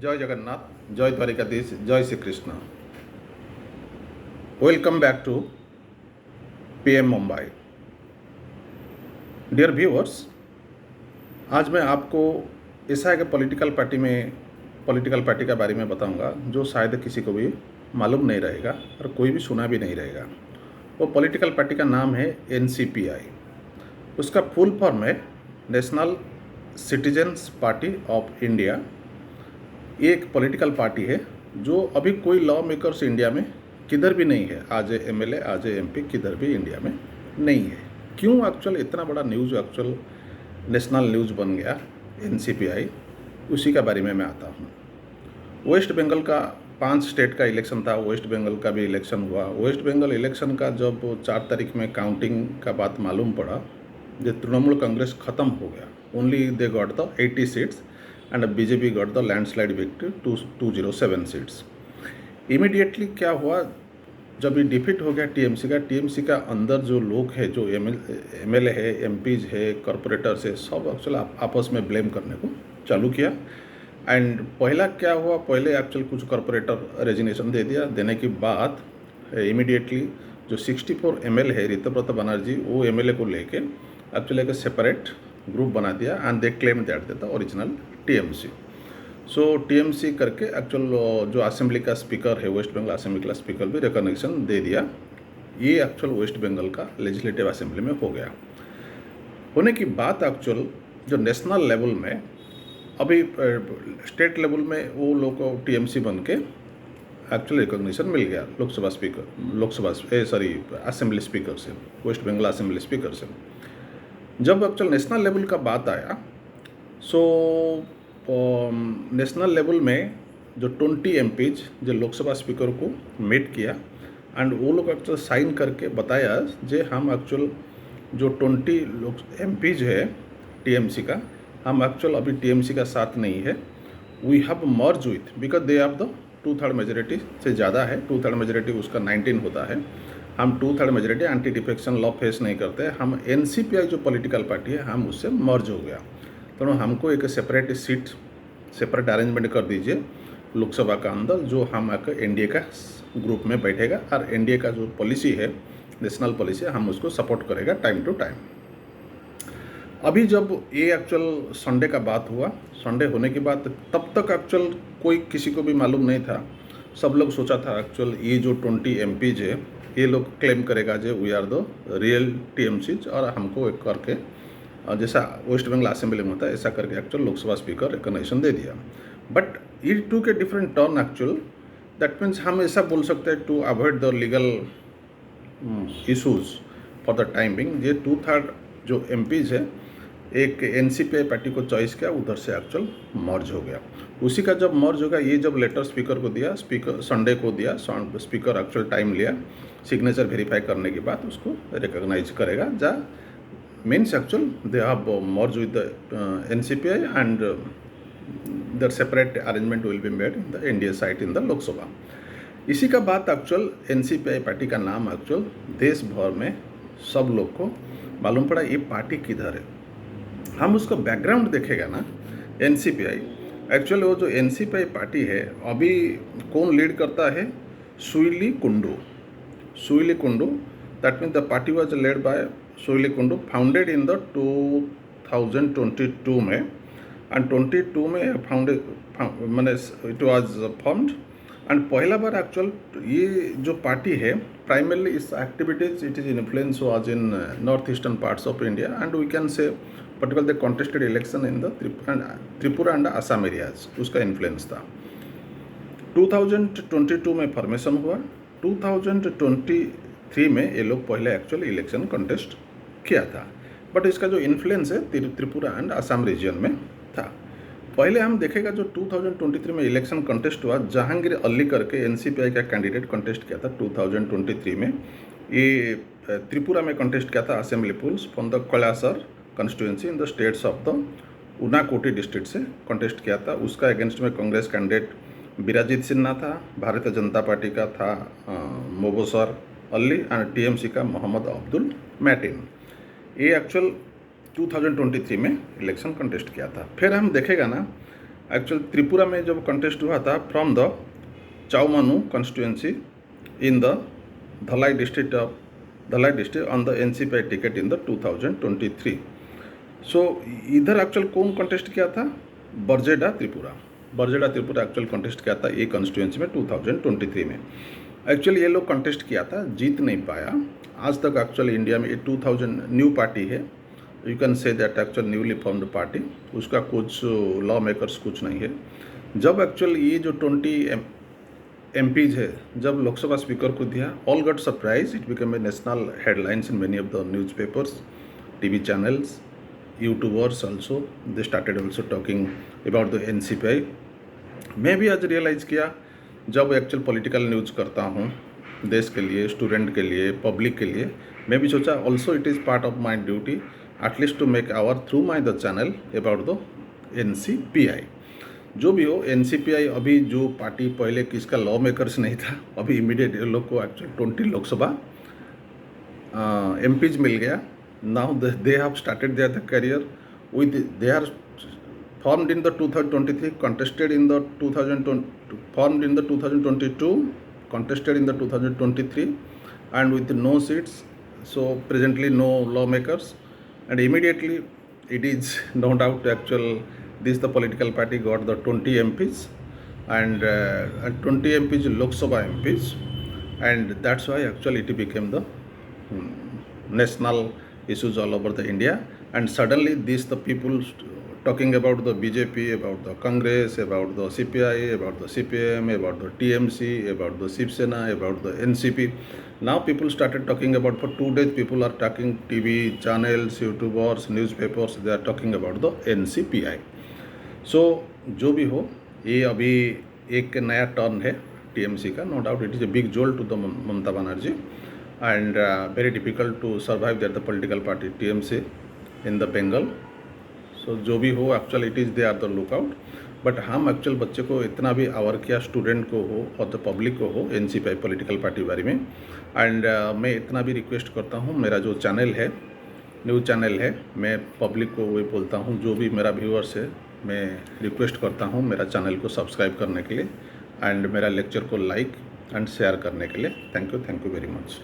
जय जगन्नाथ, जय द्वारिकाधीश, जय Shri Krishna. Welcome back to PM Mumbai. Dear viewers, आज मैं आपको ऐसा एक पॉलिटिकल पार्टी के बारे में बताऊंगा जो शायद किसी को भी मालूम नहीं रहेगा और कोई भी सुना भी नहीं रहेगा। वो पॉलिटिकल पार्टी का नाम है एनसीपीआई। उसका फुल फॉर्म है national citizens party of India. ये एक पॉलिटिकल पार्टी है जो अभी कोई लॉ मेकर्स इंडिया में किधर भी नहीं है। आज एमएलए, आज एमपी किधर भी इंडिया में नहीं है। क्यों एक्चुअल इतना बड़ा न्यूज़ एक्चुअल नेशनल न्यूज़ बन गया एनसीपीआई, उसी के बारे में मैं आता हूँ। वेस्ट बंगाल का 5 स्टेट का इलेक्शन था, वेस्ट बंगाल का भी इलेक्शन हुआ। वेस्ट बंगाल इलेक्शन का जब 4 तारीख में काउंटिंग का बात मालूम पड़ा, जो तृणमूल कांग्रेस ख़त्म हो गया, only they got the 80 seats and BJP got the landslide victory 207 seats. Immediately क्या हुआ, जब ये डिफीट हो गया टीएमसी का अंदर जो लोग हैं, जो एमएलए है, एमपीज है, कॉरपोरेटर्स है, सब एक्चुअल आपस में ब्लेम करने को चालू किया। एंड पहला क्या हुआ, पहले एक्चुअल कुछ कॉरपोरेटर रेजिग्नेशन दे दिया। देने के बाद इमीडिएटली जो 64 एमएलए है ऋतुव्रत बनर्जी, वो एमएलए को लेके एक्चुअली एक सेपरेट ग्रुप बना दिया and they claim that the original TMC. So TMC करके एक्चुअल जो असेंबली का स्पीकर है, वेस्ट बंगाल असेंबली का स्पीकर भी रिकॉग्निशन दे दिया। ये एक्चुअल वेस्ट बंगाल का लेजिस्लेटिव असेंबली में हो गया। होने की बात एक्चुअल जो नेशनल लेवल में, अभी स्टेट लेवल में वो लोग को टीएमसी बन के एक्चुअल रिकॉग्निशन मिल गया असेंबली स्पीकर से, वेस्ट बंगाल असेंबली स्पीकर से। जब एक्चुअल नेशनल लेवल का बात आया, सो नेशनल लेवल में जो 20 एमपीज जो लोकसभा स्पीकर को मीट किया एंड वो लोग एक्चुअल साइन करके बताया जे हम एक्चुअल जो 20 लोग एमपीज है टीएमसी का, हम एक्चुअल अभी टीएमसी का साथ नहीं है। We have merge with, because they have the 2/3 majority से ज़्यादा है। 2/3 मेजोरिटी उसका 19 होता है। हम 2/3 majority anti defection law face नहीं करते। हम एनसीपीआई जो पॉलिटिकल पार्टी है, हम उससे मर्ज हो गया। तो हमको एक सेपरेट सीट, सेपरेट अरेंजमेंट कर दीजिए लोकसभा का अंदर, जो हम एनडीए का ग्रुप में बैठेगा और एनडीए का जो पॉलिसी है, नेशनल पॉलिसी, हम उसको सपोर्ट करेगा टाइम टू टाइम। अभी जब ये एक्चुअल संडे का बात हुआ, संडे होने के बाद तब तक एक्चुअल कोई किसी को भी मालूम नहीं था। सब लोग सोचा था एक्चुअल ये जो 20 एमपीज है, ये लोग क्लेम करेगा जो वी आर द रियल टीएमसीज, और हमको एक करके जैसा वेस्ट बंगाल असेंबली में होता है ऐसा करके एक्चुअल लोकसभा स्पीकर रिकॉग्निशन दे दिया। But it took a different turn actual. That means हम ऐसा बोल सकते हैं to avoid the legal issues for the time being, ये 2/3 जो एमपीज है एक एनसीपीआई पार्टी को चॉइस किया, उधर से एक्चुअल मर्ज हो गया। उसी का जब मर्ज हो गया, ये जब लेटर स्पीकर को दिया, स्पीकर संडे को दिया, स्पीकर एक्चुअल टाइम लिया, सिग्नेचर वेरीफाई करने के बाद उसको रिकॉग्नाइज करेगा। जा means actual they have merge with the NCPI and their separate arrangement will be made in the NDA site in the Lok Sabha. इसी का बात एक्चुअल एनसीपीआई पार्टी का नाम एक्चुअल देश भर में सब लोग को मालूम पड़ा ये पार्टी किधर है। हम उसका बैकग्राउंड देखेगा ना, एनसीपीआई एक्चुअल वो जो एनसीपीआई पार्टी है, अभी कौन लीड करता है, Suili Kundu. That means the party was led by Suili Kundu, founded in the 2022 में, एंड 22 में मैंने इट वाज फॉर्म्ड। एंड पहला बार एक्चुअल ये जो पार्टी है, प्राइमरली इस activities it is influence was in north eastern parts of India, and we can say particular the contested election in the Tripura and Assam areas, उसका influence था। 2022 में formation हुआ। 2023 में ये लोग पहले एक्चुअल इलेक्शन कंटेस्ट किया था, बट इसका जो इन्फ्लुएंस है त्रिपुरा एंड असम रीजन में था। पहले हम देखेगा जो 2023 में इलेक्शन कंटेस्ट हुआ, जहांगीर अली करके एनसीपीआई का कैंडिडेट कंटेस्ट किया था 2023 में। ये त्रिपुरा में कंटेस्ट किया था assembly polls from the Kailashahar constituency in the states of the Unakoti district से कंटेस्ट किया था। उसका अगेंस्ट में कांग्रेस कैंडिडेट बिराजीत सिन्हा था, भारतीय जनता पार्टी का था मोबोसर अली एंड टीएमसी का मोहम्मद अब्दुल मैटिन। ये एक्चुअल 2023 में इलेक्शन कंटेस्ट किया था। फिर हम देखेगा ना एक्चुअल त्रिपुरा में जब कंटेस्ट हुआ था from the Chawmanu constituency in the Dhalai district on the NCP ticket in the 2023। So इधर एक्चुअल कौन कंटेस्ट किया था? बरजेडा त्रिपुरा एक्चुअल कंटेस्ट किया था ये कॉन्स्टिट्यूंसी में 2023 में। एक्चुअली ये लोग कंटेस्ट किया था, जीत नहीं पाया। आज तक एक्चुअली इंडिया में ये 2000 न्यू पार्टी है, you can say that actual newly formed party, उसका कुछ लॉ मेकर्स कुछ नहीं है। जब एक्चुअल ये जो 20 MPs है जब लोकसभा स्पीकर को दिया, all got surprise, it become a national headlines in many of the newspapers, TV channels, YouTubers also they started also talking about the NCPI। मैं भी आज रियलाइज़ किया जब एक्चुअल पॉलिटिकल न्यूज़ करता हूँ देश के लिए, स्टूडेंट के लिए, पब्लिक के लिए, मैं भी सोचा also it is part of my duty at least to make aware through my the channel about the NCPI। जो भी हो NCPI अभी जो पार्टी पहले किसका लॉ मेकर्स नहीं था, अभी इमीडिएट लोग को एक्चुअली 20 लोकसभा MPs मिल गया। Now they have started their career with, they are formed in the 2023, contested in the 2020, formed in the 2022, contested in the 2023, and with no seats, so presently no lawmakers, and immediately it is no doubt actual this the political party got the 20 MPs and 20 MPs Lok Sabha MPs, and that's why actually it became the national issues all over the India, and suddenly these the people talking about the BJP, about the Congress, about the CPI, about the CPM, about the TMC, about the Shiv Sena, about the NCP. Now people started talking about, for 2 days people are talking, TV channels, YouTubers, newspapers, they are talking about the NCPI. So जो भी हो, ये अभी एक नया turn है TMC का, no doubt it is a big jolt to the Mamata Banerjee, and very difficult to survive there the political party TMC in the Bengal. सो जो भी हो actual it is they are the lookout, but हम actual बच्चे को इतना भी अवर किया, student को हो और द पब्लिक को हो NCPI पॉलिटिकल पार्टी बारे में। एंड मैं इतना भी रिक्वेस्ट करता हूँ, मेरा जो चैनल है, न्यूज़ चैनल है, मैं पब्लिक को वही बोलता हूँ, जो भी मेरा व्यूअर्स है, मैं रिक्वेस्ट करता हूँ मेरा चैनल को सब्सक्राइब करने के लिए एंड मेरा लेक्चर को लाइक एंड शेयर करने के लिए। Thank you very much.